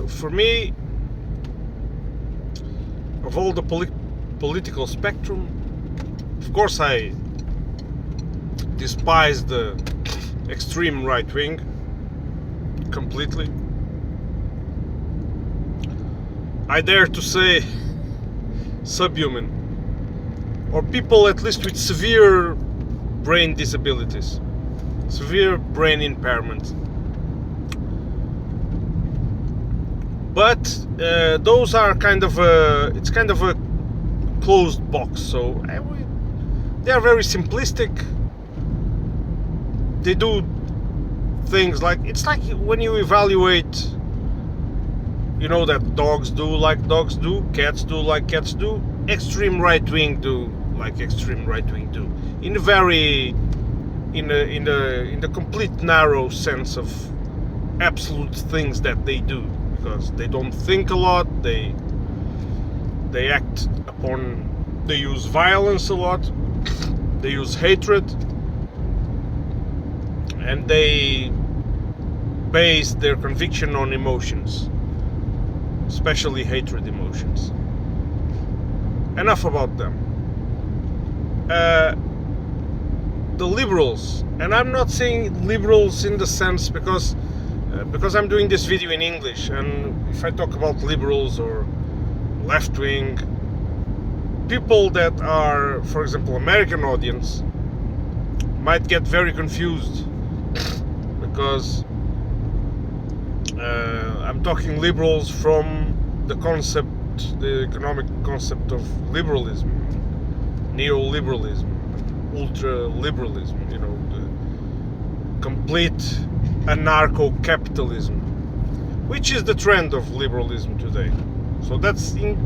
For me, of all the political spectrum, of course I despise the extreme right wing completely. I dare to say subhuman, or people at least with severe brain disabilities, severe brain impairment. But those are it's kind of a closed box, so they are very simplistic. They do things like, it's like when you evaluate, that dogs do like dogs do, cats do like cats do, extreme right wing do like extreme right wing do, in the complete narrow sense of absolute things that they do, because they don't think a lot, they use violence a lot, they use hatred, and they base their conviction on emotions, especially hatred emotions. Enough about them. The liberals, and I'm not saying liberals in the sense because I'm doing this video in English, and if I talk about liberals or left wing, people that are, for example, American audience might get very confused, because I'm talking liberals from the economic concept of liberalism, neoliberalism, ultra-liberalism, the complete anarcho-capitalism, which is the trend of liberalism today. So that's in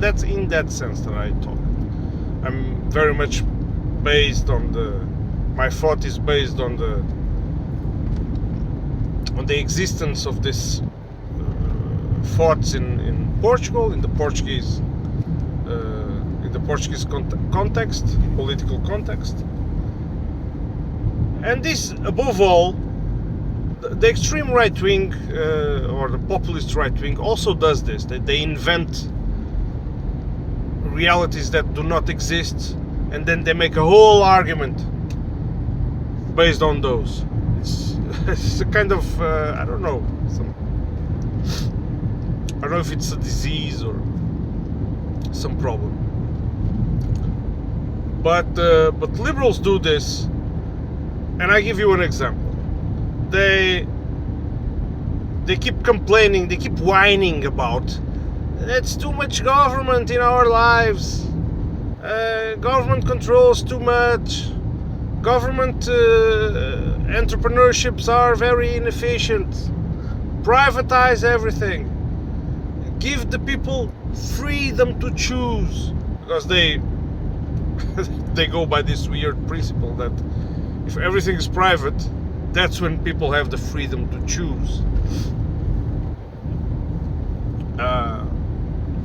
that sense that I talk. I'm very much based on my thought is based on the existence of this thoughts in Portugal, in the Portuguese context, political context. And this, above all, the extreme right wing or the populist right wing also does this. They invent realities that do not exist, and then they make a whole argument based on those. It's a kind of I don't know if it's a disease or some problem. But liberals do this, and I give you an example. They keep complaining, they keep whining about it's too much government in our lives. Government controls too much. Government entrepreneurships are very inefficient. Privatize everything. Give the people freedom to choose, because they go by this weird principle that if everything is private, that's when people have the freedom to choose.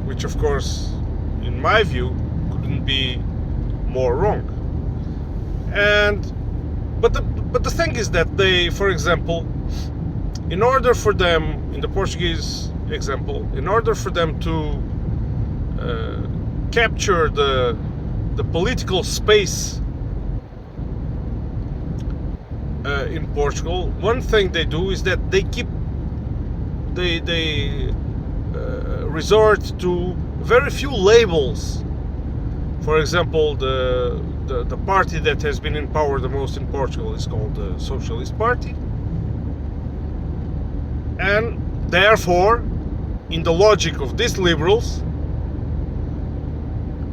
Which, of course, in my view, couldn't be more wrong. But the thing is that they, for example, in order for them, in the Portuguese example, in order for them to capture the political space in Portugal, one thing they do is that they resort to very few labels. For example, the party that has been in power the most in Portugal is called the Socialist Party, and therefore, in the logic of these liberals,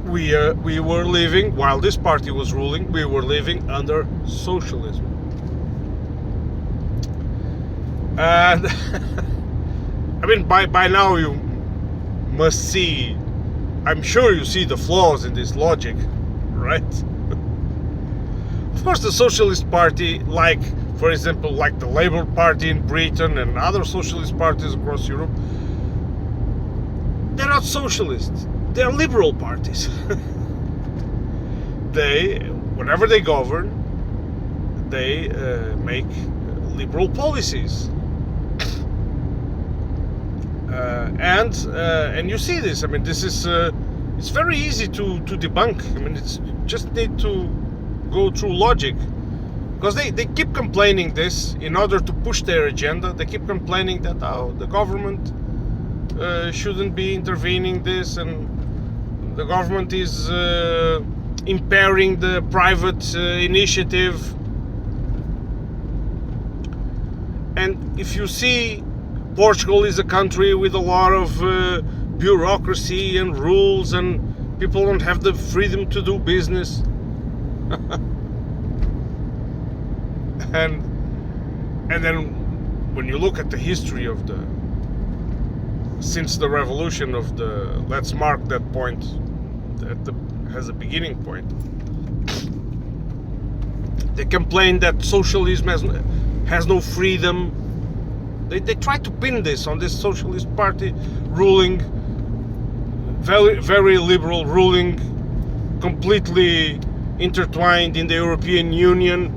we were living, while this party was ruling, we were living under socialism. And I mean, by now you must see, I'm sure you see the flaws in this logic, right? Of course, the Socialist Party, like, for example, like the Labour Party in Britain and other socialist parties across Europe, they're not socialists, they're liberal parties. Whenever they govern, they make liberal policies. And you see this. I mean, this is it's very easy to debunk. I mean, it's just need to go through logic, because they keep complaining this in order to push their agenda. They keep complaining that the government shouldn't be intervening this, and the government is impairing the private initiative. And if you see, Portugal is a country with a lot of bureaucracy and rules, and people don't have the freedom to do business. and then when you look at the history of since the revolution of let's mark that point as a beginning point. They complain that socialism has no freedom. They try to pin this on this socialist party ruling, very, very liberal ruling, completely intertwined in the European Union.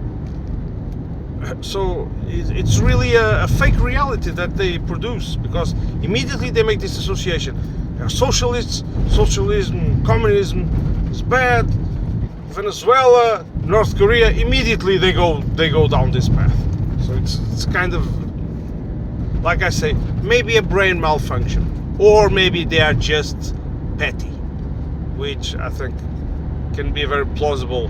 So it's really a fake reality that they produce, because immediately they make this association. Socialism, communism is bad. Venezuela, North Korea, immediately they go down this path. So it's kind of, like I say, maybe a brain malfunction, or maybe they are just petty, which I think can be a very plausible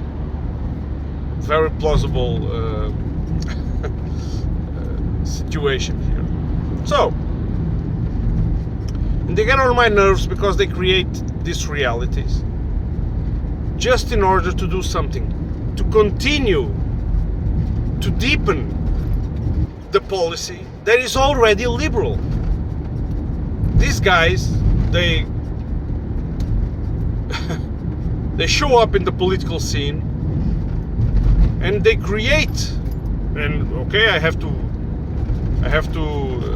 situation here. So, and they get on my nerves because they create these realities just in order to do something, to continue to deepen the policy that is already liberal. These guys, they show up in the political scene and they create, and okay, I have to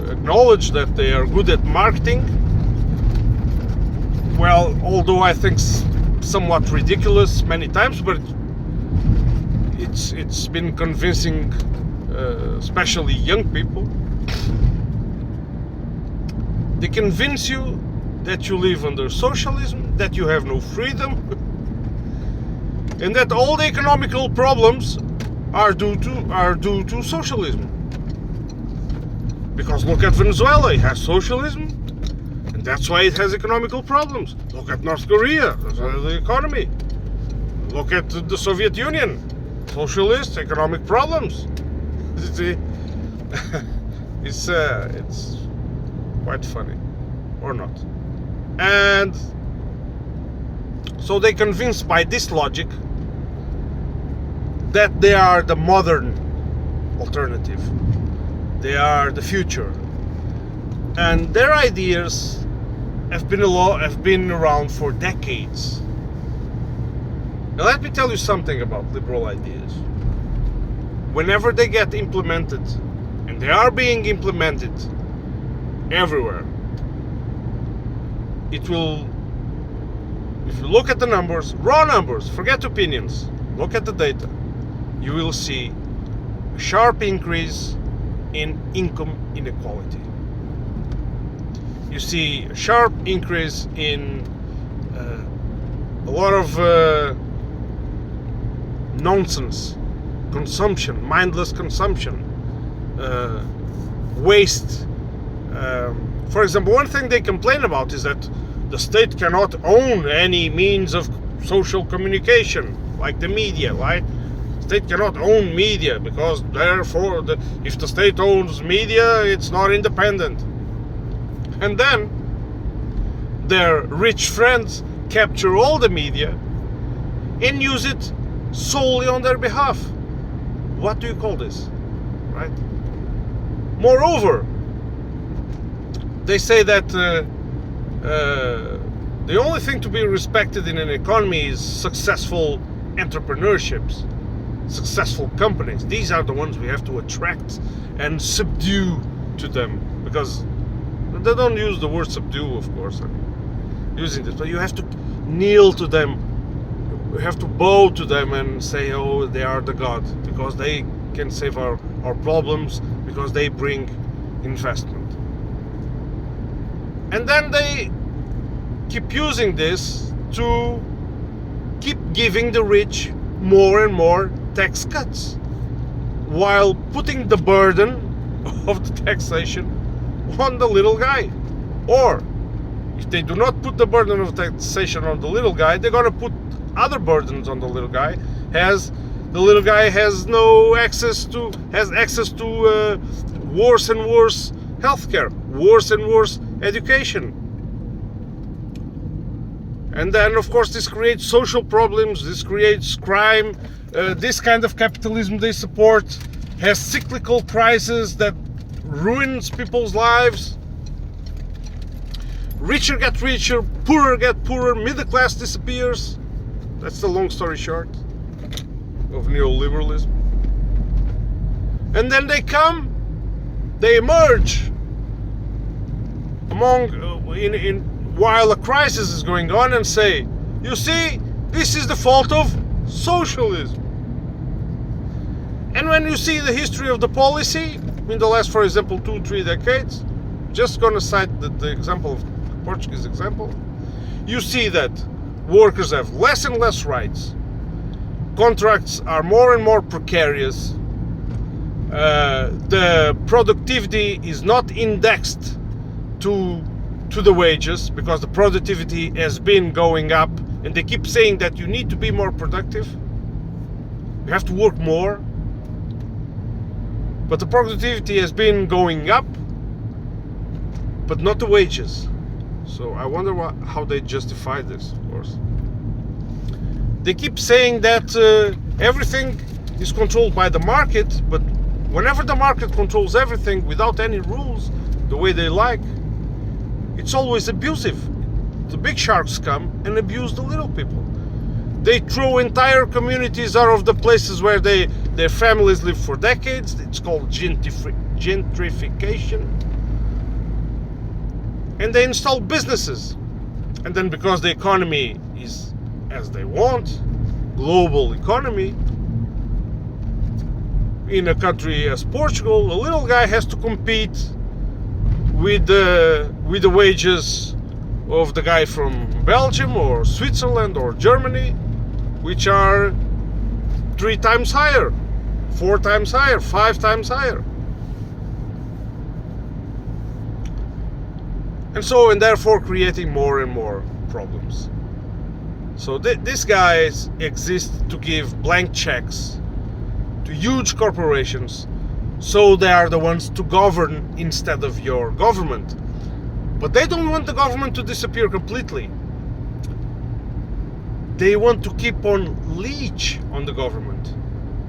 acknowledge that they are good at marketing. Well, although I think somewhat ridiculous many times, but it's been convincing, especially young people. They convince you that you live under socialism, that you have no freedom, and that all the economical problems are due to socialism. Because look at Venezuela, it has socialism, and that's why it has economical problems. Look at North Korea, the economy. Look at the Soviet Union, socialist, economic problems. It's quite funny, or not. And so they convinced by this logic that they are the modern alternative. They are the future. And their ideas have been around for decades. Now let me tell you something about liberal ideas. Whenever they get implemented, and they are being implemented everywhere, it will, if you look at the numbers, raw numbers, forget opinions, look at the data, you will see a sharp increase in income inequality. You see a sharp increase in a lot of nonsense, consumption, mindless consumption, waste. For example, one thing they complain about is that the state cannot own any means of social communication, like the media, right? State cannot own media because therefore if the state owns media, it's not independent. And then their rich friends capture all the media and use it solely on their behalf. What do you call this, right? Moreover, they say that the only thing to be respected in an economy is successful entrepreneurships, successful companies. These are the ones we have to attract and subdue to them, because they don't use the word subdue, of course, I'm using this, but you have to kneel to them, you have to bow to them and say, oh, they are the God, because they can save our problems, because they bring investment. And then they keep using this to keep giving the rich more and more tax cuts, while putting the burden of the taxation on the little guy. Or if they do not put the burden of taxation on the little guy, they're going to put other burdens on the little guy, as the little guy has access to worse and worse healthcare, worse and worse education. And then, of course, this creates social problems, this creates crime. This kind of capitalism they support has cyclical crises that ruins people's lives. Richer get richer, poorer get poorer, middle class disappears. That's the long story short of neoliberalism. And then they emerge while a crisis is going on and say, you see, this is the fault of socialism. And when you see the history of the policy in the last, for example, 2-3 decades, just going to cite the example of Portuguese example, you see that workers have less and less rights, contracts are more and more precarious, the productivity is not indexed to the wages, because the productivity has been going up, and they keep saying that you need to be more productive, you have to work more, but the productivity has been going up, but not the wages. So I wonder how they justify this, of course. They keep saying that everything is controlled by the market, but whenever the market controls everything without any rules, the way they like, it's always abusive. The big sharks come and abuse the little people. They throw entire communities out of the places where their families live for decades. It's called gentrification. And they install businesses. And then because the economy is as they want, global economy, in a country as Portugal, a little guy has to compete with the wages of the guy from Belgium or Switzerland or Germany, which are 3 times higher, 4 times higher, 5 times higher. And therefore creating more and more problems. So these guys exist to give blank checks to huge corporations, so they are the ones to govern instead of your government. But they don't want the government to disappear completely. They want to keep on leech on the government,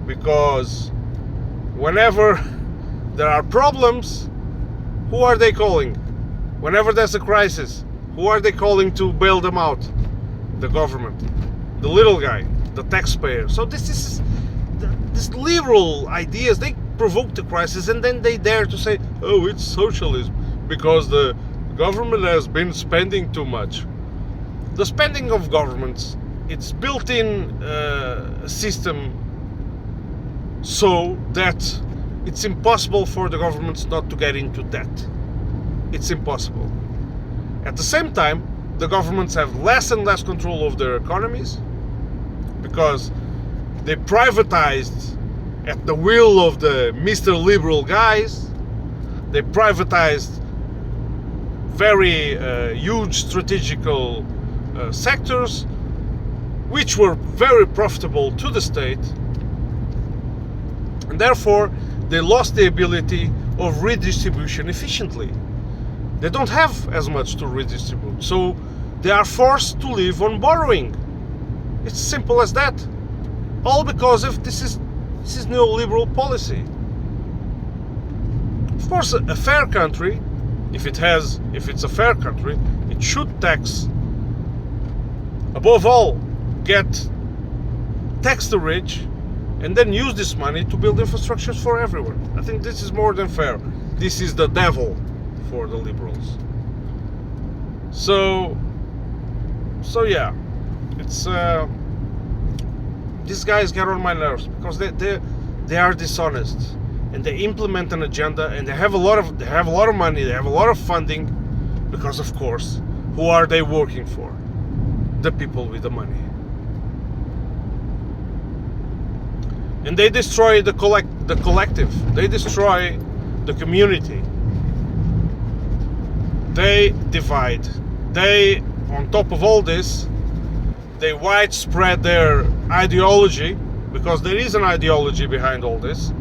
because whenever there are problems, who are they calling? Whenever there's a crisis, who are they calling to bail them out? The government, the little guy, the taxpayer. So these liberal ideas, they provoke the crisis, and then they dare to say, oh, it's socialism because the government has been spending too much. The spending of governments, it's built in a system so that it's impossible for the governments not to get into debt. It's impossible. At the same time, the governments have less and less control of their economies, because they privatized at the will of the Mr. Liberal guys. They privatized very huge strategical sectors, which were very profitable to the state, and therefore they lost the ability of redistribution efficiently. They don't have as much to redistribute, so they are forced to live on borrowing. It's simple as that. All because of this is neoliberal policy. Of course, a fair country, if it's a fair country, it should tax. Above all, tax the rich, and then use this money to build infrastructures for everyone. I think this is more than fair. This is the devil for the liberals. So yeah, it's these guys get on my nerves, because they are dishonest, and they implement an agenda, and they have a lot of money, they have a lot of funding, Because of course, who are they working for? The people with the money. And they destroy the collective. They destroy the community. They divide. They, on top of all this, they widespread their ideology, because there is an ideology behind all this.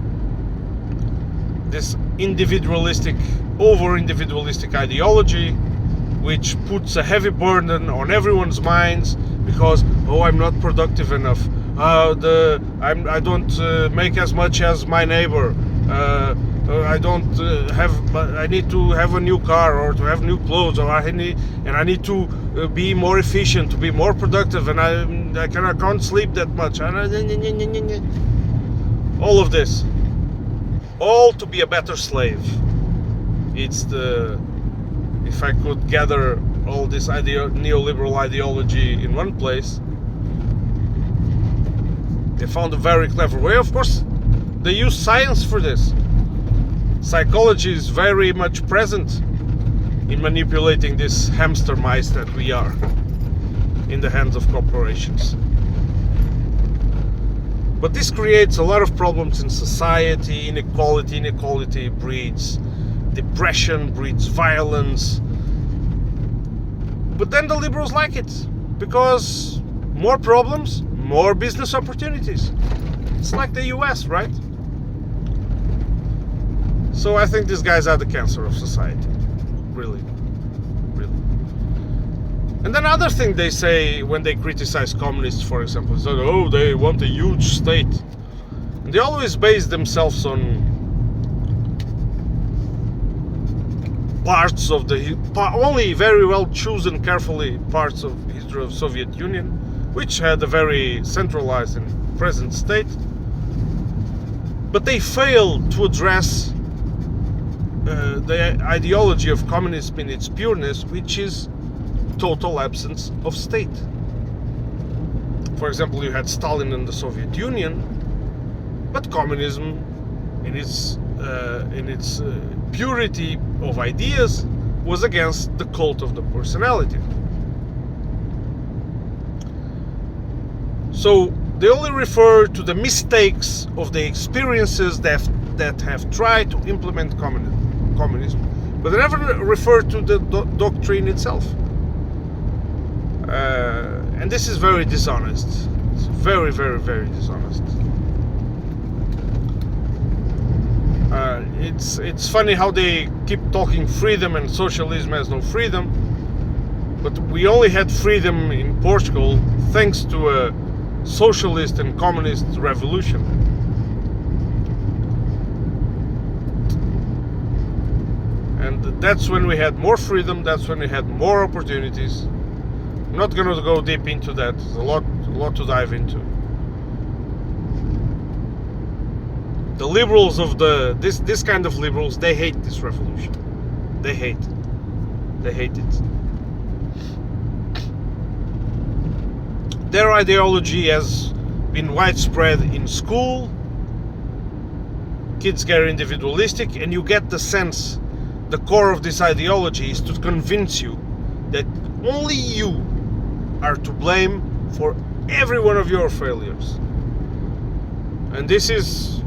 This individualistic, over-individualistic ideology, which puts a heavy burden on everyone's minds, because I'm not productive enough. I don't make as much as my neighbor. I need to have a new car, or to have new clothes, or I need to be more efficient, to be more productive, and I can't sleep that much. All of this, all to be a better slave. If I could gather all this neoliberal ideology in one place, they found a very clever way. Of course, they use science for this. Psychology is very much present in manipulating this hamster mice that we are in the hands of corporations. But this creates a lot of problems in society. Inequality breeds depression, breeds violence. But then the liberals like it, because more problems, more business opportunities. It's like the US, right? So I think these guys are the cancer of society. Really. And then another thing they say when they criticize communists, for example, is that, they want a huge state. And they always base themselves on parts of only very well chosen, carefully parts of history of Soviet Union, which had a very centralized and present state. But they failed to address the ideology of communism in its pureness, which is total absence of state. For example, you had Stalin in the Soviet Union, but communism in its purity of ideas was against the cult of the personality. So they only refer to the mistakes of the experiences that have tried to implement communism, but they never refer to the doctrine itself. And this is very dishonest. It's very, very, very dishonest. It's funny how they keep talking freedom and socialism has no freedom, but we only had freedom in Portugal thanks to a socialist and communist revolution. And that's when we had more freedom, that's when we had more opportunities. I'm not going to go deep into that. There's a lot to dive into. The liberals of this kind of liberals, they hate this revolution. They hate it. Their ideology has been widespread in school. Kids get individualistic, and you get the sense, the core of this ideology is to convince you that only you are to blame for every one of your failures. And this is,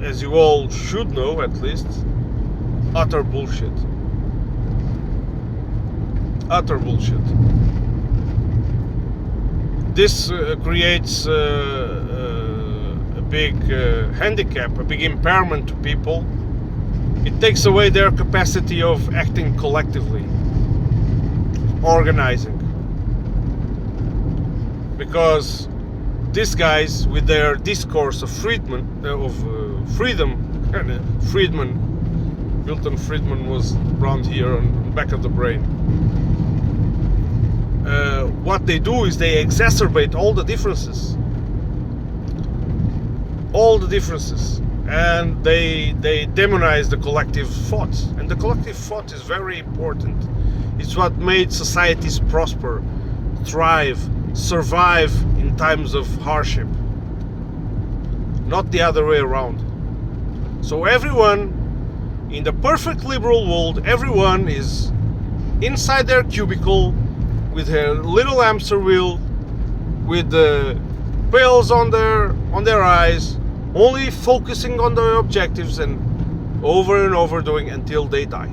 as you all should know at least, utter bullshit. Utter bullshit. This creates a big handicap, a big impairment to people. It takes away their capacity of acting collectively, organizing. Because these guys, with their discourse of freedom, Milton Friedman was around here on the back of the brain. What they do is they exacerbate all the differences, and they demonize the collective thought. And the collective thought is very important. It's what made societies prosper, thrive, survive in times of hardship, not the other way around. So everyone in the perfect liberal world, everyone is inside their cubicle with their little hamster wheel, with the pills on their eyes, only focusing on their objectives and over doing until they die.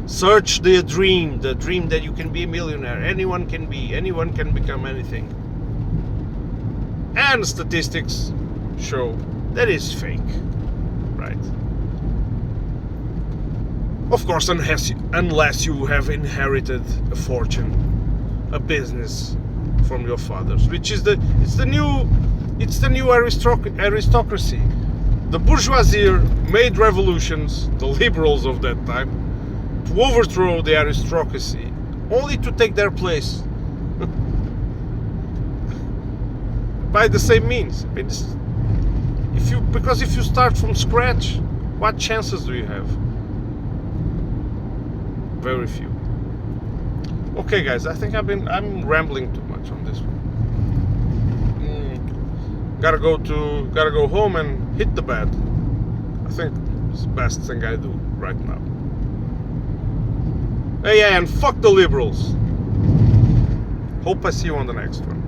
Search the dream that you can be a millionaire. Anyone can become anything. And statistics show that is fake, right? Of course, unless you have inherited a fortune, a business from your fathers, which is the new aristocracy. The bourgeoisie made revolutions, the liberals of that time, to overthrow the aristocracy, only to take their place by the same means. Because if you start from scratch, what chances do you have? Very few. Okay, guys, I think I'm rambling too much on this one. Gotta go home and hit the bed. I think it's the best thing I do right now. Hey, and fuck the liberals. Hope I see you on the next one.